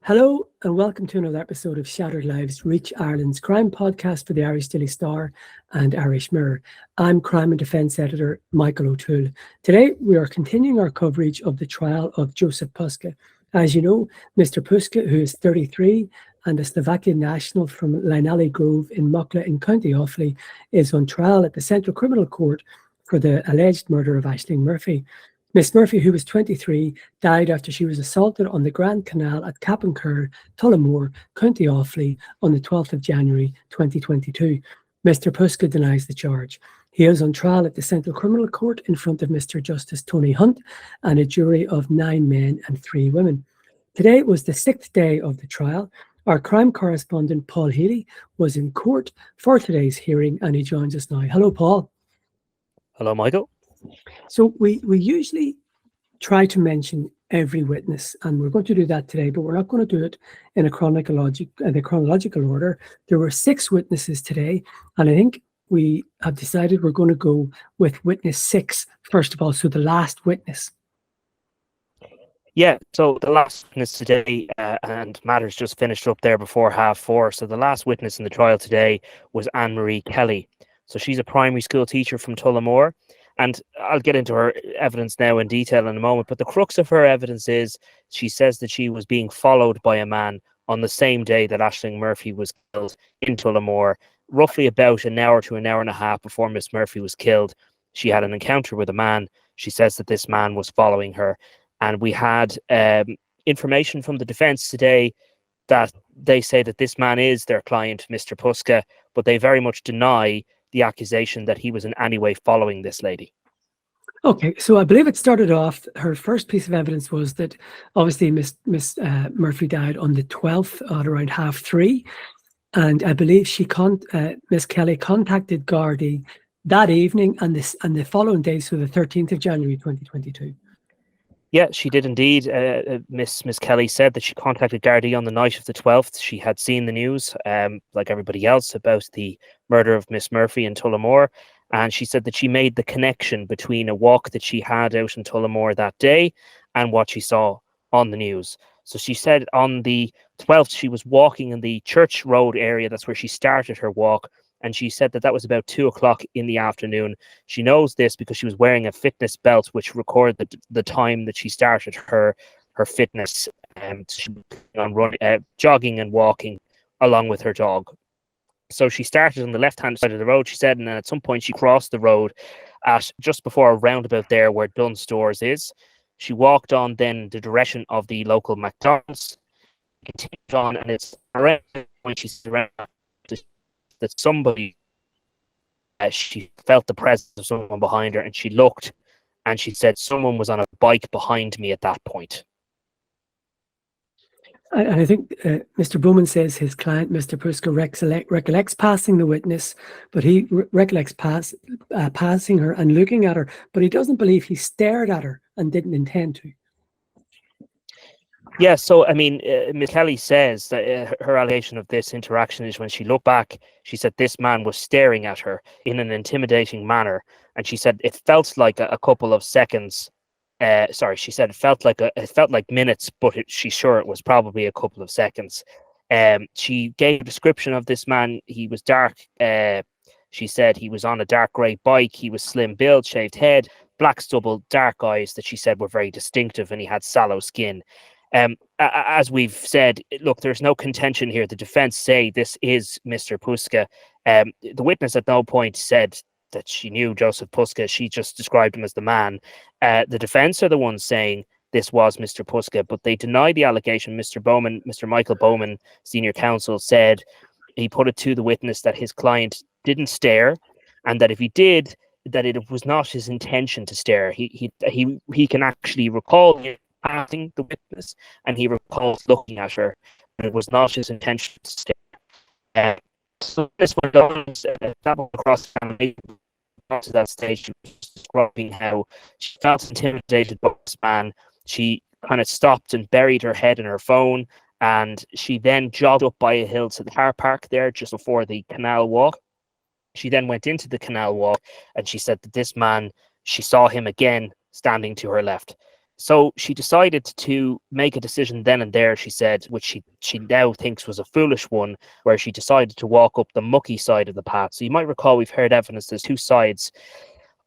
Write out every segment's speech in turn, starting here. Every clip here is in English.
Hello and welcome to another episode of Shattered Lives, Reach Ireland's crime podcast for the Irish Daily Star and Irish Mirror. I'm crime and defence editor Michael O'Toole. Today we are continuing our coverage of the trial of Jozef Puska. As you know, Mr Puska, who is 33 and a Slovakian national from Lynally Grove in Mucklagh in County Offaly, is on trial at the Central Criminal Court for the alleged murder of Ashling Murphy. Ms Murphy, who was 23, died after she was assaulted on the Grand Canal at Cappencur, Tullamore, County Offaly on the 12th of January 2022. Mr Puska denies the charge. He is on trial at the Central Criminal Court in front of Mr Justice Tony Hunt and a jury of 9 men and 3 women. Today was the 6th day of the trial. Our crime correspondent Paul Healy was in court for today's hearing and he joins us now. Hello, Paul. Hello, Michael. So we usually try to mention every witness, and we're going to do that today, but we're not going to do it in the chronological order. There were 6 witnesses today, and I think we have decided we're going to go with witness 6 first of all, so the last witness. Yeah, so the last witness today, and matters just finished up there before 4:30. So the last witness in the trial today was Anne-Marie Kelly. So she's a primary school teacher from Tullamore. And I'll get into her evidence now in detail in a moment. But the crux of her evidence is she says that she was being followed by a man on the same day that Ashling Murphy was killed in Tullamore, roughly about an hour to an hour and a half before Miss Murphy was killed. She had an encounter with a man. She says that this man was following her. And we had information from the defence today that they say that this man is their client, Mr Puska, but they very much deny the accusation that he was in any way following this lady. Okay, so I believe it started off, her first piece of evidence was that obviously Miss Murphy died on the 12th at around 3:30, and I believe Miss Kelly contacted Gardaí that evening and the following day, so the 13th of January 2022. Yeah, she did indeed. Miss Kelly said that she contacted Gardaí on the night of the 12th. She had seen the news, like everybody else, about the murder of Miss Murphy in Tullamore. And she said that she made the connection between a walk that she had out in Tullamore that day and what she saw on the news. So she said on the 12th, she was walking in the Church Road area. That's where she started her walk. And she said that was about 2:00 in the afternoon. She knows this because she was wearing a fitness belt, which recorded the time that she started her fitness. She was on jogging and walking along with her dog. So she started on the left-hand side of the road, she said, and then at some point she crossed the road at just before a roundabout there where Dunnes Stores is. She walked on then the direction of the local McDonald's, continued on, and it's around when she's around that somebody, she felt the presence of someone behind her, and she looked and she said someone was on a bike behind me at that point. And I think Mr Bowman says his client, Mr Puska, recollects passing the witness, but he recollects passing her and looking at her, but he doesn't believe he stared at her and didn't intend to. Yeah, so I mean, Ms Kelly says that her allegation of this interaction is when she looked back, she said this man was staring at her in an intimidating manner, and she said it felt like a couple of seconds. She said it felt like minutes, but she's sure it was probably a couple of seconds. She gave a description of this man. He was dark. She said he was on a dark grey bike. He was slim build, shaved head, black stubble, dark eyes that she said were very distinctive, and he had sallow skin. As we've said, look, there's no contention here. The defence say this is Mr Puska. The witness at no point said that she knew Jozef Puska. She just described him as the man. The defence are the ones saying this was Mr Puska, but they deny the allegation. Mr Michael Bowman, senior counsel, said he put it to the witness that his client didn't stare, and that if he did, that it was not his intention to stare. He can actually recall passing the witness, and he recalls looking at her, and it was not his intention to stare. So this went on, across to that stage. She was describing how she felt intimidated by this man. She kind of stopped and buried her head in her phone, and she then jogged up by a hill to the car park there just before the canal walk. She then went into the canal walk, and she said that this man, she saw him again standing to her left. So she decided to make a decision then and there, she said, which she now thinks was a foolish one, where she decided to walk up the mucky side of the path. So you might recall we've heard evidence there's two sides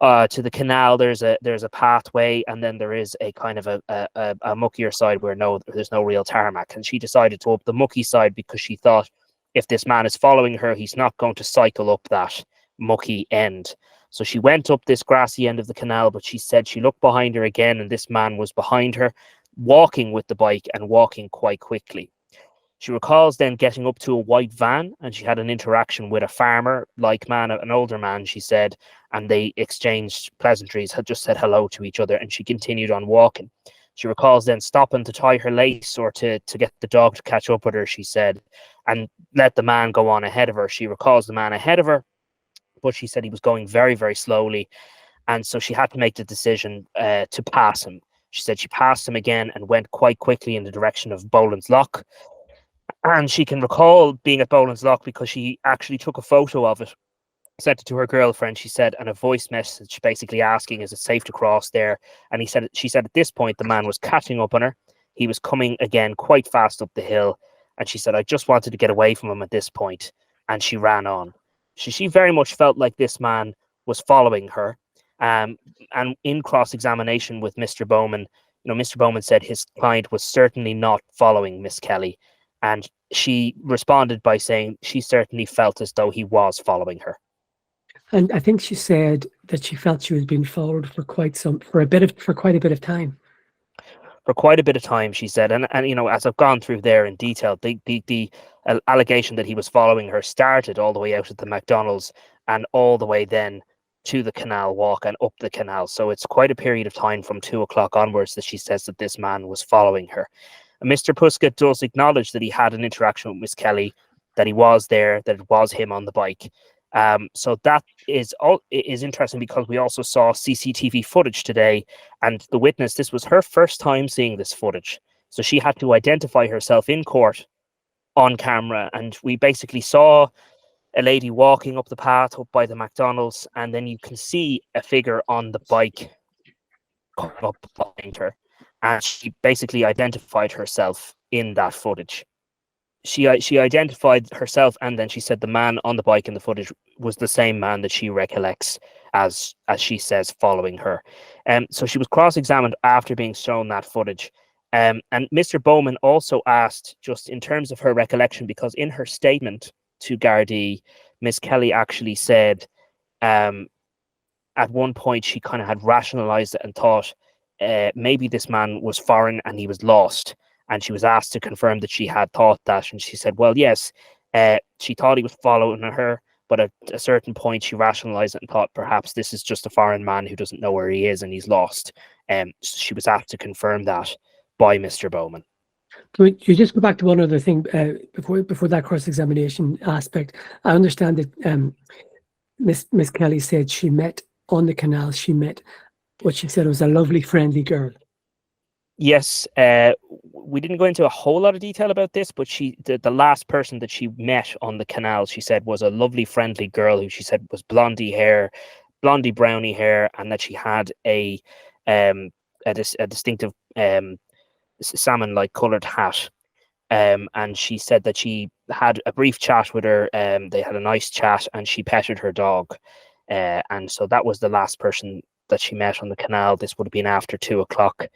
to the canal. There's a pathway, and then there is a kind of a muckier side where there's no real tarmac. And she decided to up the mucky side because she thought if this man is following her, he's not going to cycle up that mucky end. So she went up this grassy end of the canal, but she said she looked behind her again, and this man was behind her, walking with the bike and walking quite quickly. She recalls then getting up to a white van, and she had an interaction with a farmer-like man, an older man, she said, and they exchanged pleasantries, had just said hello to each other, and she continued on walking. She recalls then stopping to tie her lace or to get the dog to catch up with her, she said, and let the man go on ahead of her. She recalls the man ahead of her, but she said he was going very, very slowly, and so she had to make the decision to pass him. She said she passed him again and went quite quickly in the direction of Boland's Lock. And she can recall being at Boland's Lock because she actually took a photo of it, sent it to her girlfriend, she said, and a voice message basically asking, is it safe to cross there? And she said at this point, the man was catching up on her. He was coming again quite fast up the hill. And she said, I just wanted to get away from him at this point. And she ran on. She very much felt like this man was following her. And in cross-examination with Mr. Bowman, Mr. Bowman said his client was certainly not following Miss Kelly. And she responded by saying she certainly felt as though he was following her. And I think she said that she felt she was being followed for quite a bit of time. For quite a bit of time, she said, and as I've gone through there in detail, the allegation that he was following her started all the way out at the McDonald's and all the way then to the canal walk and up the canal. So it's quite a period of time from 2 o'clock onwards that she says that this man was following her. And Mr. Puska does acknowledge that he had an interaction with Miss Kelly, that he was there, that it was him on the bike. So that is interesting because we also saw CCTV footage today, and the witness, this was her first time seeing this footage. So she had to identify herself in court on camera, and we basically saw a lady walking up the path up by the McDonald's, and then you can see a figure on the bike coming up behind her, and she basically identified herself in that footage. She identified herself, and then she said the man on the bike in the footage was the same man that she recollects as she says following her. So she was cross-examined after being shown that footage. And Mr. Bowman also asked, just in terms of her recollection, because in her statement to Gardaí, Miss Kelly actually said at one point she kind of had rationalized it and thought maybe this man was foreign and he was lost. And she was asked to confirm that she had thought that. And she said, well, yes, she thought he was following her, but at a certain point she rationalized it and thought perhaps this is just a foreign man who doesn't know where he is and he's lost. She was asked to confirm that by Mr. Bowman. Can you just go back to one other thing before that cross-examination aspect? I understand that Miss Kelly said she met on the canal, she met what she said was a lovely, friendly girl. Yes, we didn't go into a whole lot of detail about this, but the last person that she met on the canal, she said, was a lovely, friendly girl who she said was blondie brownie hair, and that she had a distinctive salmon-like coloured hat. And she said that she had a brief chat with her. They had a nice chat, and she petted her dog. And so that was the last person that she met on the canal. This would have been after 2 o'clock.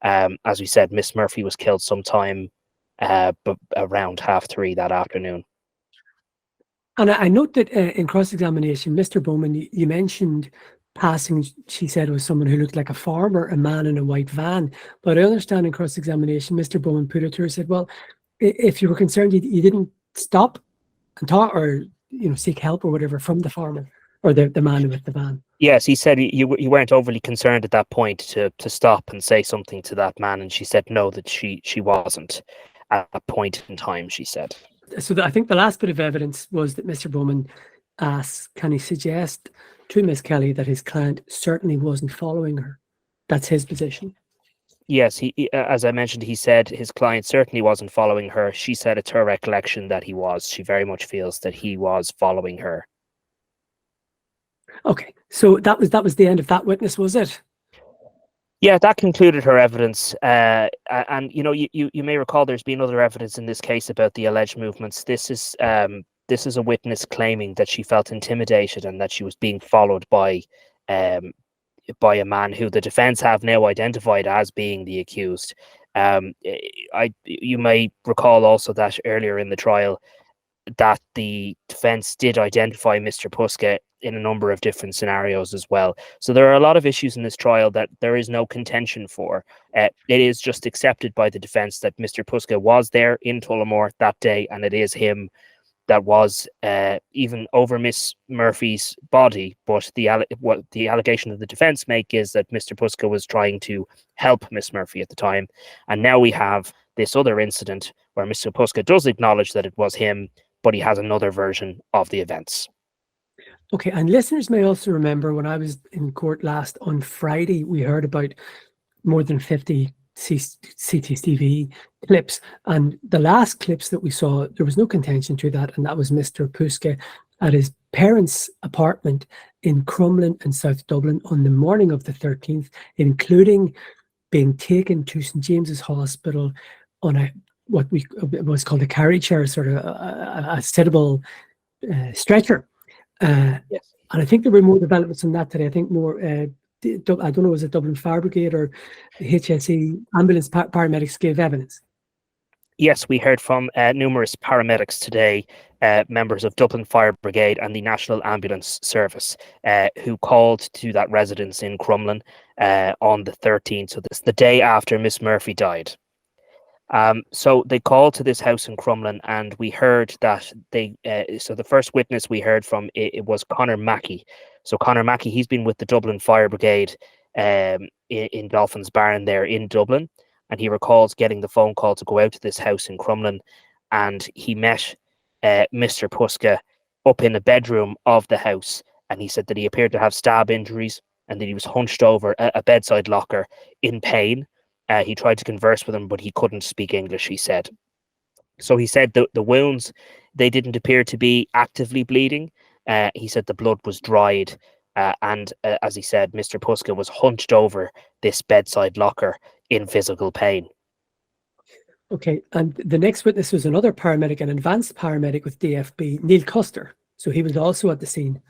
As we said, Miss Murphy was killed sometime around 3:30 that afternoon. And I note that in cross-examination, Mr. Bowman, you mentioned passing, she said, was someone who looked like a farmer, a man in a white van. But I understand in cross-examination, Mr. Bowman put it to her, said, well, if you were concerned, you didn't stop and talk or seek help or whatever from the farmer or the man with the van. Yes, he said you weren't overly concerned at that point to stop and say something to that man, and she said no, that she wasn't at that point in time, she said. So I think the last bit of evidence was that Mr. Bowman asked, can he suggest to Miss Kelly that his client certainly wasn't following her? That's his position. Yes, he as I mentioned, he said his client certainly wasn't following her. She said it's her recollection that he was. She very much feels that he was following her. Okay, so that was the end of that witness, was it? Yeah, that concluded her evidence. And you may recall there's been other evidence in this case about the alleged movements. This is a witness claiming that she felt intimidated and that she was being followed um, by a man who the defense have now identified as being the accused. You may recall also that earlier in the trial that the defense did identify Mr Puska in a number of different scenarios as well. So there are a lot of issues in this trial that there is no contention for. It is just accepted by the defense that Mr Puska was there in Tullamore that day, and it is him that was even over Miss Murphy's body. But what the allegation of the defense make is that Mr Puska was trying to help Miss Murphy at the time. And now we have this other incident where Mr Puska does acknowledge that it was him, but he has another version of the events. Okay, and listeners may also remember when I was in court last on Friday, we heard about more than 50 CCTV clips, and the last clips that we saw, there was no contention to that, and that was Mr Puska at his parents' apartment in Crumlin in South Dublin on the morning of the 13th, including being taken to St James's Hospital on what was called a carry chair, sort of a sittable stretcher. Yes. And I think there were more developments on that today. I think more, I don't know, was it Dublin Fire Brigade or the HSE ambulance paramedics gave evidence? Yes, we heard from numerous paramedics today, members of Dublin Fire Brigade and the National Ambulance Service, who called to that residence in Crumlin on the 13th. So this is the day after Miss Murphy died. So they called to this house in Crumlin, and we heard that so the first witness we heard from it was Conor Mackey. So Conor Mackey, he's been with the Dublin Fire Brigade in Dolphin's Barn there in Dublin, and he recalls getting the phone call to go out to this house in Crumlin, and he met Mr Puska up in a bedroom of the house, and he said that he appeared to have stab injuries and that he was hunched over a bedside locker in pain. He tried to converse with him, but he couldn't speak English, he said. So he said the wounds, they didn't appear to be actively bleeding. He said the blood was dried. And as he said, Mr Puska was hunched over this bedside locker in physical pain. Okay, and the next witness was another paramedic, an advanced paramedic with DFB, Neil Custer. So he was also at the scene.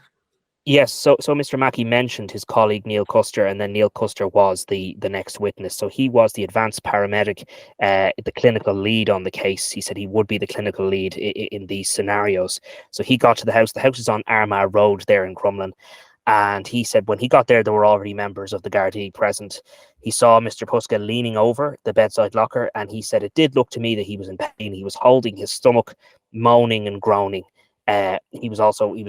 Yes, so Mr. Mackey mentioned his colleague Neil Custer, and then Neil Custer was the next witness. So he was the advanced paramedic, the clinical lead on the case. He said he would be the clinical lead in these scenarios. So he got to the house. The house is on Armagh Road there in Crumlin. And he said when he got there were already members of the Gardaí present. He saw Mr. Puska leaning over the bedside locker, and he said it did look to me that he was in pain. He was holding his stomach, moaning and groaning. He was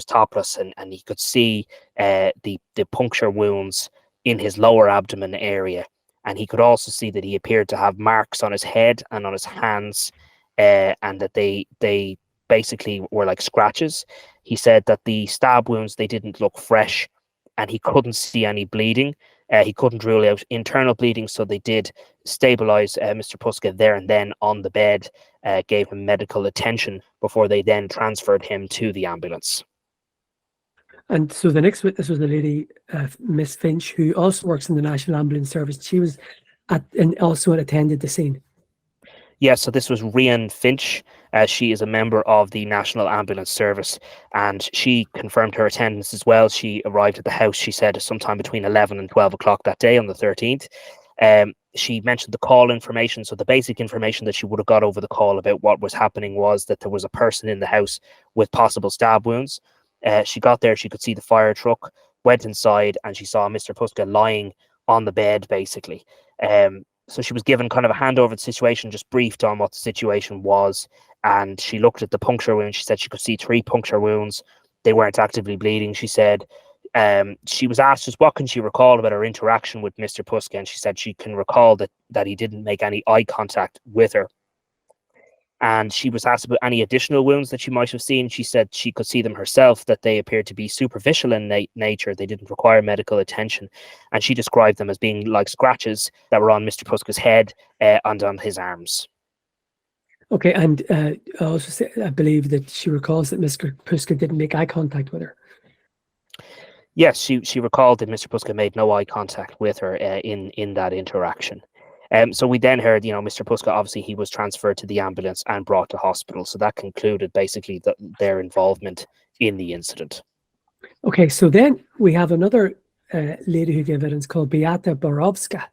topless, and he could see the puncture wounds in his lower abdomen area, and he could also see that he appeared to have marks on his head and on his hands, and that they basically were like scratches. He said that the stab wounds, they didn't look fresh, and he couldn't see any bleeding. He couldn't rule out internal bleeding, so they did stabilize Mr. Puska there and then on the bed, gave him medical attention before they then transferred him to the ambulance. And so the next witness was the lady, Miss Finch, who also works in the National Ambulance Service. She was and also attended the scene. Yes, so this was Rian Finch. She is a member of the National Ambulance Service, and she confirmed her attendance as well. She arrived at the house, she said, sometime between 11 and 12 o'clock that day on the 13th. She mentioned the call information. So the basic information that she would have got over the call about what was happening was that there was a person in the house with possible stab wounds. She got there, she could see the fire truck, went inside, and she saw Mr. Puska lying on the bed, basically. So she was given kind of a handover to the situation, just briefed on what the situation was. And she looked at the puncture wounds. She said she could see 3 puncture wounds. They weren't actively bleeding, she said. She was asked just what can she recall about her interaction with Mr. Puska, and she said she can recall that he didn't make any eye contact with her. And she was asked about any additional wounds that she might have seen. She said she could see them herself, that they appeared to be superficial in nature. They didn't require medical attention. And she described them as being like scratches that were on Mr. Puska's head and on his arms. Okay, and I believe that she recalls that Mr. Puska didn't make eye contact with her. Yes, she recalled that Mr Puska made no eye contact with her in that interaction. So we then heard, Mr Puska, obviously he was transferred to the ambulance and brought to hospital. So that concluded basically their involvement in the incident. Okay, so then we have another lady who gave evidence called Beata Borowska.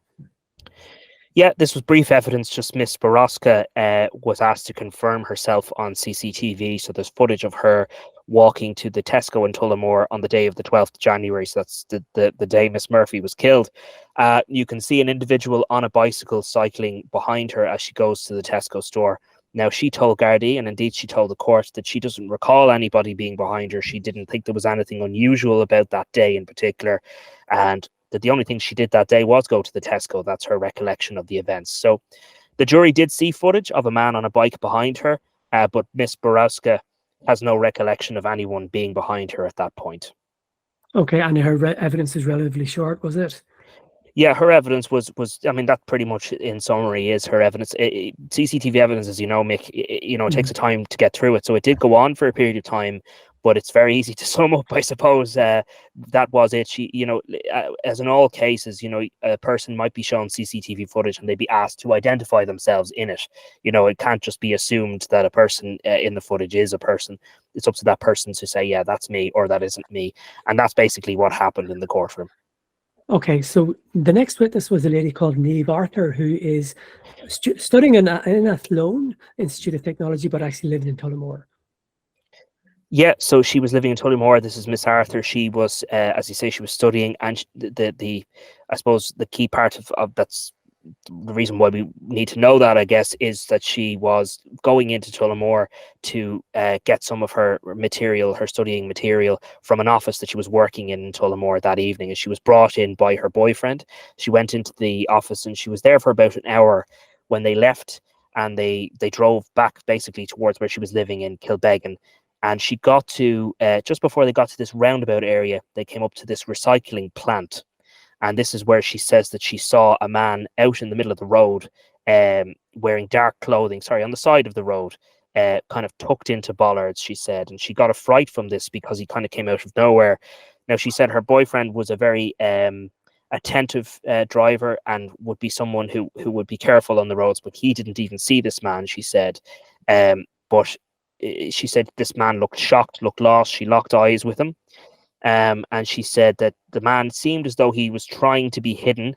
Yeah, this was brief evidence. Just Ms Puska was asked to confirm herself on CCTV. So there's footage of her walking to the Tesco in Tullamore on the day of the 12th of January. So that's the day Miss Murphy was killed. You can see an individual on a bicycle cycling behind her as she goes to the Tesco store. Now, she told Gardaí, and indeed she told the court, that she doesn't recall anybody being behind her. She didn't think there was anything unusual about that day in particular. And that the only thing she did that day was go to the Tesco. That's her recollection of the events. So the jury did see footage of a man on a bike behind her, but Miss Borowska has no recollection of anyone being behind her at that point. Okay, and her evidence is relatively short, was it? Yeah, her evidence was, I mean, that pretty much in summary is her evidence. CCTV evidence, as you know, Mick, it takes a time to get through it. So it did go on for a period of time, but it's very easy to sum up, I suppose. That was it. She, as in all cases, a person might be shown CCTV footage and they'd be asked to identify themselves in it. It can't just be assumed that a person in the footage is a person. It's up to that person to say, yeah, that's me, or that isn't me. And that's basically what happened in the courtroom. Okay, so the next witness was a lady called Niamh Arthur, who is studying in Athlone Institute of Technology, but actually lived in Tullamore. Yeah, so she was living in Tullamore. This is Miss Arthur. She was, as you say, she was studying, and the I suppose the key part of that's the reason why we need to know that, I guess, is that she was going into Tullamore to get some of her material, her studying material, from an office that she was working in Tullamore that evening. And she was brought in by her boyfriend. She went into the office and she was there for about an hour when they left, and they drove back basically towards where she was living in Kilbeggan. And she got to, just before they got to this roundabout area, they came up to this recycling plant. And this is where she says that she saw a man out in the middle of the road, wearing dark clothing, on the side of the road, kind of tucked into bollards, she said. And she got a fright from this because he kind of came out of nowhere. Now, she said her boyfriend was a very attentive driver and would be someone who would be careful on the roads, but he didn't even see this man, she said. But she said this man looked shocked, looked lost. She locked eyes with him. And she said that the man seemed as though he was trying to be hidden.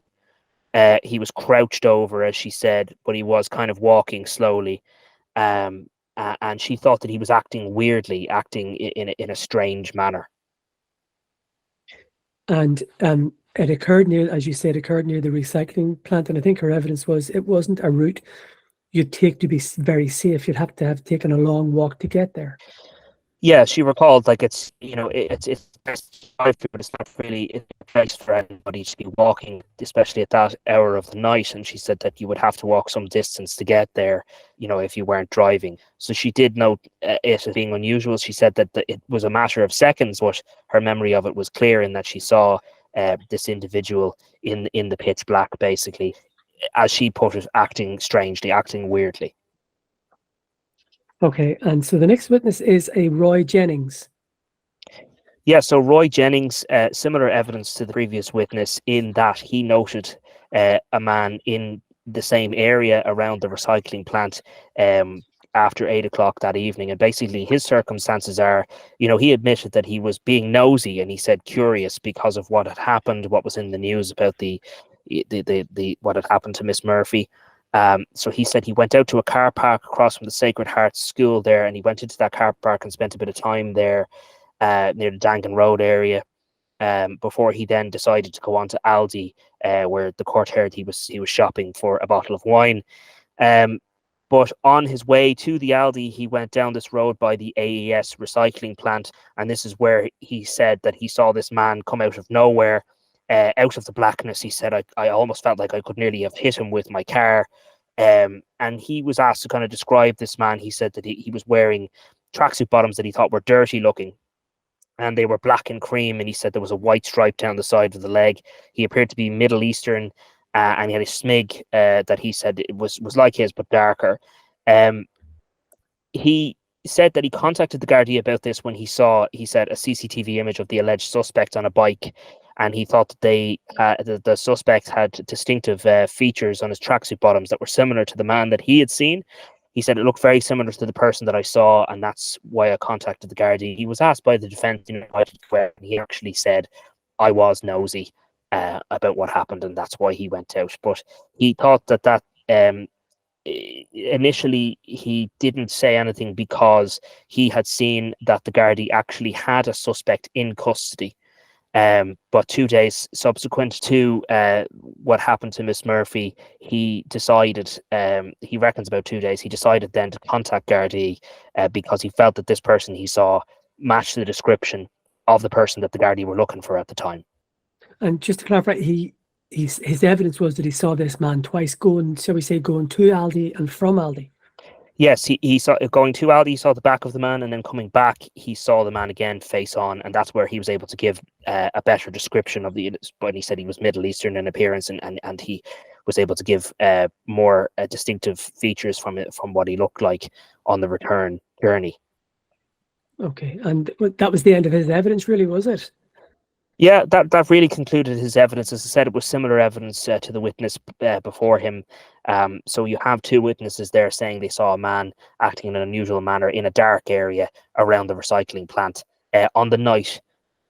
He was crouched over, as she said, but he was kind of walking slowly. And she thought that he was acting weirdly, acting in a strange manner. And it occurred near, as you said, occurred near the recycling plant. And I think her evidence was it wasn't a route you'd take to be very safe. You'd have to have taken a long walk to get there. Yeah, she recalled, like, it's but it's not really a place for anybody to be walking, especially at that hour of the night. And she said that you would have to walk some distance to get there, if you weren't driving. So she did note it as being unusual. She said that it was a matter of seconds, but her memory of it was clear in that she saw this individual in the pitch black, basically, as she put it, acting strangely, acting weirdly. Okay, and so the next witness is a Roy Jennings. Yeah, so Roy Jennings, similar evidence to the previous witness in that he noted a man in the same area around the recycling plant after 8 o'clock that evening. And basically his circumstances are, he admitted that he was being nosy, and he said curious because of what had happened, what was in the news about the what had happened to Miss Murphy. So he said he went out to a car park across from the Sacred Heart School there, and he went into that car park and spent a bit of time there near the Dangan Road area before he then decided to go on to Aldi, where the court heard he was shopping for a bottle of wine. But on his way to the Aldi, he went down this road by the AES recycling plant, and this is where he said that he saw this man come out of nowhere. Out of the blackness, he said, I almost felt like I could nearly have hit him with my car. And he was asked to kind of describe this man. He said that he was wearing tracksuit bottoms that he thought were dirty looking, and they were black and cream. And he said there was a white stripe down the side of the leg. He appeared to be Middle Eastern, and he had a smig that he said it was like his, but darker. He said that he contacted the Gardaí about this when he said, a CCTV image of the alleged suspect on a bike, and he thought that the suspect had distinctive features on his tracksuit bottoms that were similar to the man that he had seen. He said it looked very similar to the person that I saw, and that's why I contacted the Gardaí. He was asked by the defence, where he actually said, "I was nosy about what happened, and that's why he went out." But he thought that initially he didn't say anything because he had seen that the Gardaí actually had a suspect in custody. But 2 days subsequent to what happened to Miss Murphy, he decided, he reckons about 2 days, he decided then to contact Gardaí because he felt that this person he saw matched the description of the person that the Gardaí were looking for at the time. And just to clarify, his evidence was that he saw this man twice going, shall we say, going to Aldi and from Aldi. Yes, he saw going to Aldi, he saw the back of the man, and then coming back, he saw the man again face on, and that's where he was able to give a better description of when he said he was Middle Eastern in appearance, and he was able to give more distinctive features from what he looked like on the return journey. Okay, and that was the end of his evidence, really, was it? Yeah, that really concluded his evidence. As I said, it was similar evidence to the witness before him. So you have two witnesses there saying they saw a man acting in an unusual manner in a dark area around the recycling plant on the night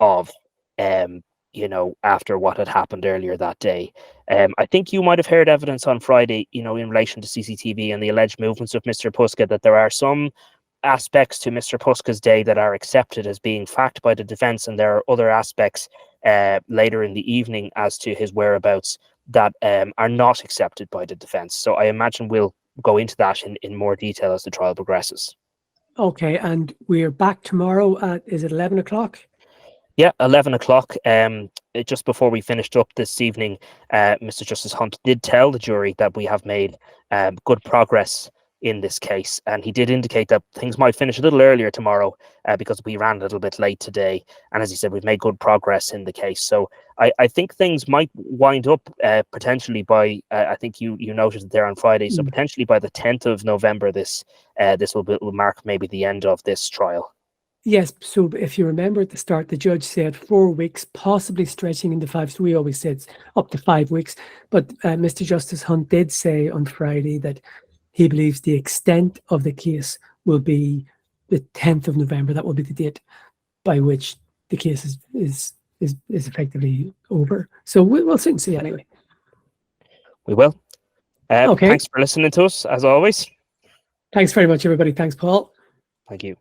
of, after what had happened earlier that day. I think you might have heard evidence on Friday, in relation to CCTV and the alleged movements of Mr Puska, that there are some aspects to Mr Puska's day that are accepted as being fact by the defence, and there are other aspects later in the evening as to his whereabouts that are not accepted by the defence. So I imagine we'll go into that in more detail as the trial progresses. Okay, and we're back tomorrow at, is it 11 o'clock? Yeah, 11 o'clock. Just before we finished up this evening, Mr Justice Hunt did tell the jury that we have made good progress in this case, and he did indicate that things might finish a little earlier tomorrow because we ran a little bit late today, and as he said, we've made good progress in the case. So I think things might wind up potentially by I think you noted it there on Friday, so potentially by the 10th of November this will mark maybe the end of this trial. Yes, so if you remember at the start, the judge said 4 weeks, possibly stretching into 5. So we always said up to 5 weeks, but Mr Justice Hunt did say on Friday that he believes the extent of the case will be the 10th of November. That will be the date by which the case is effectively over. So we'll soon see anyway. We will. Okay. Thanks for listening to us, as always. Thanks very much, everybody. Thanks, Paul. Thank you.